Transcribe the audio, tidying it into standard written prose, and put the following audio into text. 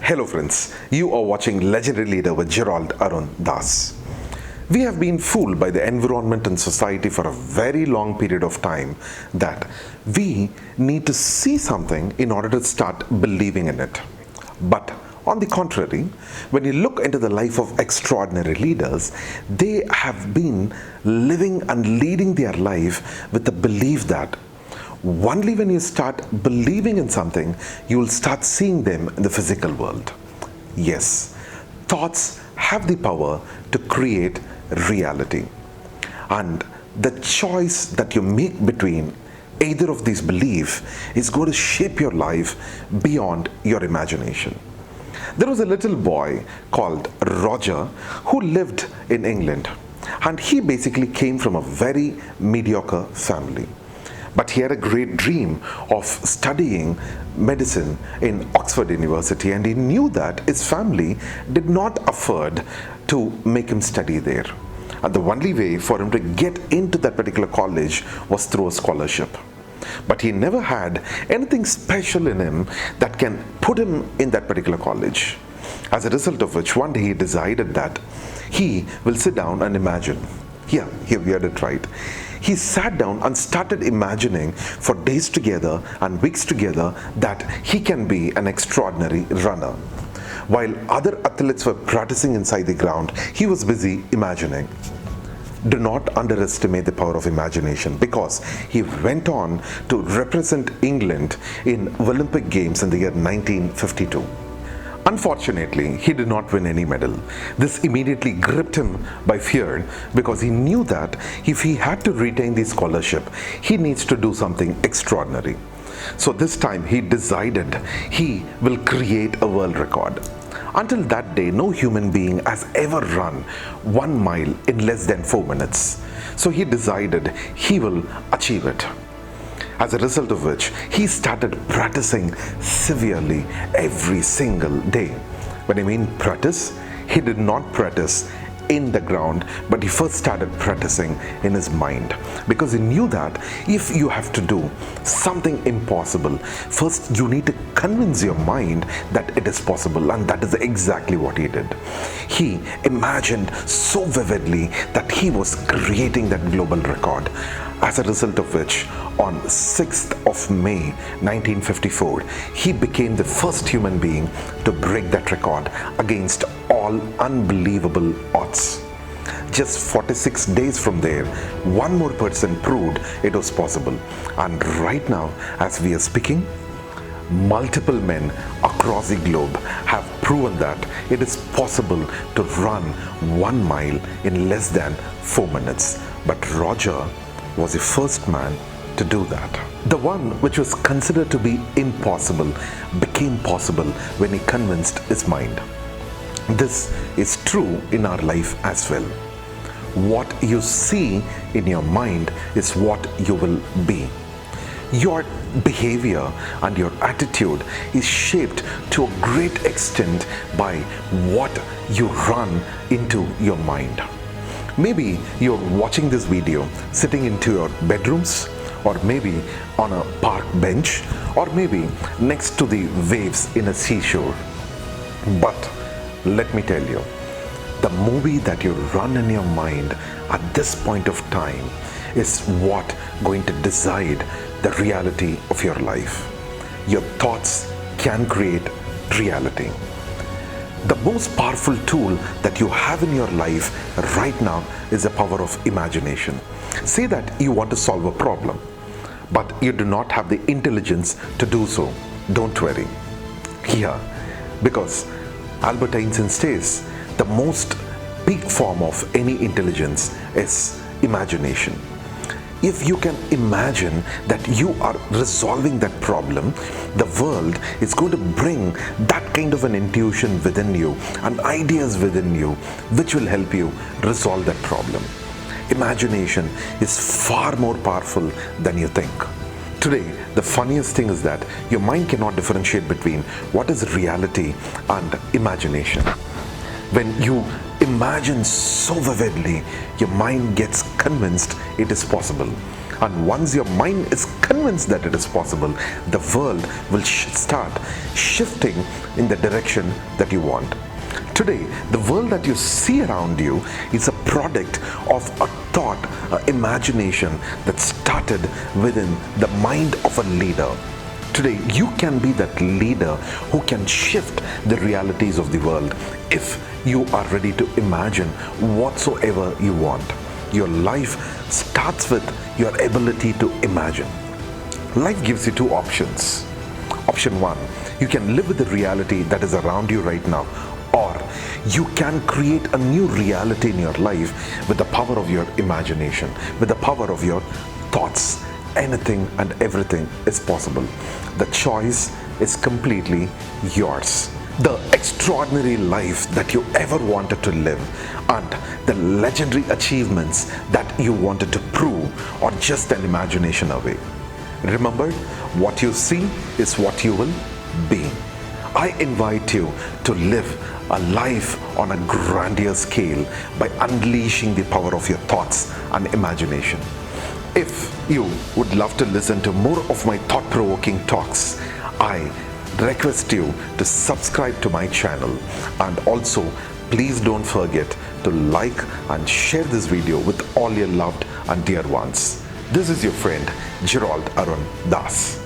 Hello friends, you are watching Legendary Leader with Gerald, Arun, Das. We have been fooled by the environment and society for a very long period of time that we need to see something in order to start believing in it. But on the contrary, when you look into the life of extraordinary leaders, they have been living and leading their life with the belief that only when you start believing in something, you will start seeing them in the physical world. Yes, thoughts have the power to create reality. And the choice that you make between either of these beliefs is going to shape your life beyond your imagination. There was a little boy called Roger who lived in England, and he basically came from a very mediocre family. But he had a great dream of studying medicine in Oxford University, and he knew that his family did not afford to make him study there. And the only way for him to get into that particular college was through a scholarship. But he never had anything special in him that can put him in that particular college. As a result of which, one day he decided that he will sit down and imagine. Yeah, we had it right. He sat down and started imagining for days together and weeks together that he can be an extraordinary runner. While other athletes were practicing inside the ground, he was busy imagining. Do not underestimate the power of imagination, because he went on to represent England in Olympic Games in the year 1952. Unfortunately, he did not win any medal. This immediately gripped him by fear, because he knew that if he had to retain the scholarship, he needs to do something extraordinary. So this time he decided he will create a world record. Until that day, no human being has ever run 1 mile in less than 4 minutes. So he decided he will achieve it. As a result of which, he started practicing severely every single day. When I mean practice, he did not practice in the ground, but he first started practicing in his mind, because he knew that if you have to do something impossible, first you need to convince your mind that it is possible, and that is exactly what he did. He imagined so vividly that he was creating that global record. As a result of which, on 6th of May 1954, he became the first human being to break that record against all unbelievable odds. Just 46 days from there, one more person proved it was possible. And right now, as we are speaking, multiple men across the globe have proven that it is possible to run 1 mile in less than 4 minutes. But Roger was the first man to do that. The one which was considered to be impossible became possible when he convinced his mind. This is true in our life as well. What you see in your mind is what you will be. Your behavior and your attitude is shaped to a great extent by what you run into your mind. Maybe you're watching this video sitting into your bedrooms, or maybe on a park bench, or maybe next to the waves in a seashore. But let me tell you, the movie that you run in your mind at this point of time is what going to decide the reality of your life. Your thoughts can create reality. The most powerful tool that you have in your life right now is the power of imagination. Say that you want to solve a problem, but you do not have the intelligence to do so. Don't worry. Here, because Albert Einstein says the most peak form of any intelligence is imagination. If you can imagine that you are resolving that problem, the world is going to bring that kind of an intuition within you and ideas within you which will help you resolve that problem. Imagination is far more powerful than you think. Today, the funniest thing is that your mind cannot differentiate between what is reality and imagination. When you imagine so vividly, your mind gets convinced it is possible. And once your mind is convinced that it is possible, the world will start shifting in the direction that you want. Today, the world that you see around you is a product of a thought, an imagination that started within the mind of a leader. Today, you can be that leader who can shift the realities of the world if you are ready to imagine whatsoever you want. Your life starts with your ability to imagine. Life gives you two options. Option one, you can live with the reality that is around you right now, or you can create a new reality in your life with the power of your imagination, with the power of your thoughts. Anything and everything is possible. The choice is completely yours. The extraordinary life that you ever wanted to live and the legendary achievements that you wanted to prove are just an imagination away. Remember, what you see is what you will be. I invite you to live a life on a grandiose scale by unleashing the power of your thoughts and imagination. If you would love to listen to more of my thought-provoking talks, I request you to subscribe to my channel, and also please don't forget to like and share this video with all your loved and dear ones. This is your friend Gerald Arun Das.